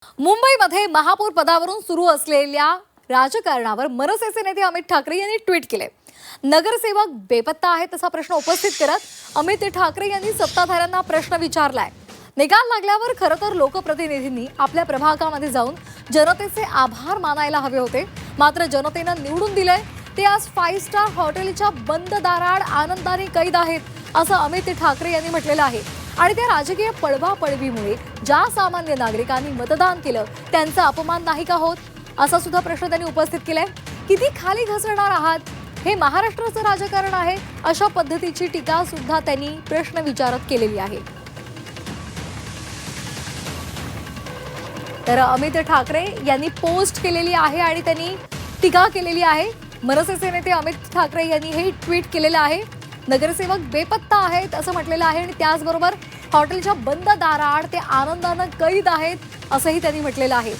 मुंबईमध्ये महापौर पदावरून सुरू असलेल्या राजकारणावर मनसेचे नेते अमित ठाकरे यांनी ट्विट केले। नगरसेवक बेपत्ता आहेत असा प्रश्न उपस्थित करत अमित ठाकरे यांनी सत्ताधाऱ्यांना प्रश्न विचारलाय। निकाल लागल्यावर खरं तर लोकप्रतिनिधींनी आपल्या प्रभागामध्ये जाऊन जनतेचे आभार मानायला हवे होते, मात्र जनतेनं निवडून दिलंय ते आज 5 स्टार हॉटेलच्या बंद दाराआड आनंदाने कैद आहेत असं अमित ठाकरे यांनी म्हटलेलं आहे। आणि त्या राजकीय पळवापळवीमुळे ज्या सामान्य नागरिकांनी मतदान केलं त्यांचा अपमान नाही का होत असा सुद्धा प्रश्न त्यांनी उपस्थित केलाय। किती खाली घसरणार आहात, हे महाराष्ट्राचं राजकारण आहे अशा पद्धतीची टीका सुद्धा त्यांनी प्रश्न विचारत केलेली आहे। तर अमित ठाकरे यांनी पोस्ट केलेली आहे आणि त्यांनी टीका केलेली आहे। मनसेचे नेते अमित ठाकरे यांनी हे ट्विट केलेलं आहे। नगरसेवक बेपत्ता आहेत असं म्हटलेलं आहे आणि त्याचबरोबर हॉटेलच्या बंद दाराआड ते आनंदानं कैद आहेत असंही त्यांनी म्हटलेलं आहे।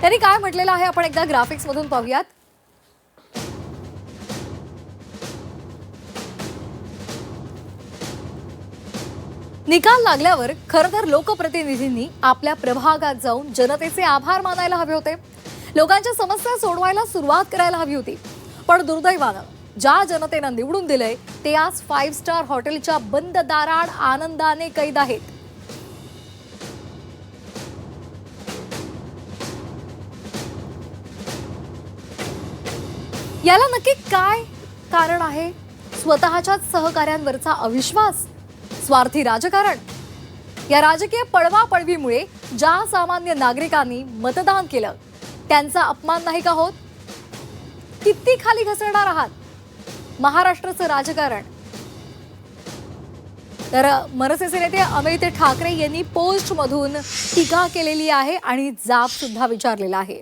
त्यांनी काय म्हटलेलं आहे आपण एकदा ग्राफिक्स मधून पाहूयात। निकाल लागल्यावर खरं तर लोकप्रतिनिधींनी आपल्या प्रभागात जाऊन जनतेचे आभार मानायला हवे होते, लोकांच्या समस्या सोडवायला सुरुवात करायला हवी होती। पण दुर्दैवानं ज्या जनतेनं निवडून दिलंय ते आज 5 स्टार हॉटेलच्या बंद दाराआड आनंदाने कैद आहेत। याला नक्की काय कारण आहे? स्वतःच्याच सहकार्यांवरचा अविश्वास, स्वार्थी राजकारण? या राजकीय पळवापळवीमुळे ज्या सामान्य नागरिकांनी मतदान केलं त्यांचा अपमान नाही का होत? किती खाली घसरणार आहात महाराष्ट्राचं राजकारण? तर मनसेचे नेते अमित ठाकरे यांनी पोस्ट मधून टीका केलेली आहे आणि जाब सुद्धा विचारलेला आहे।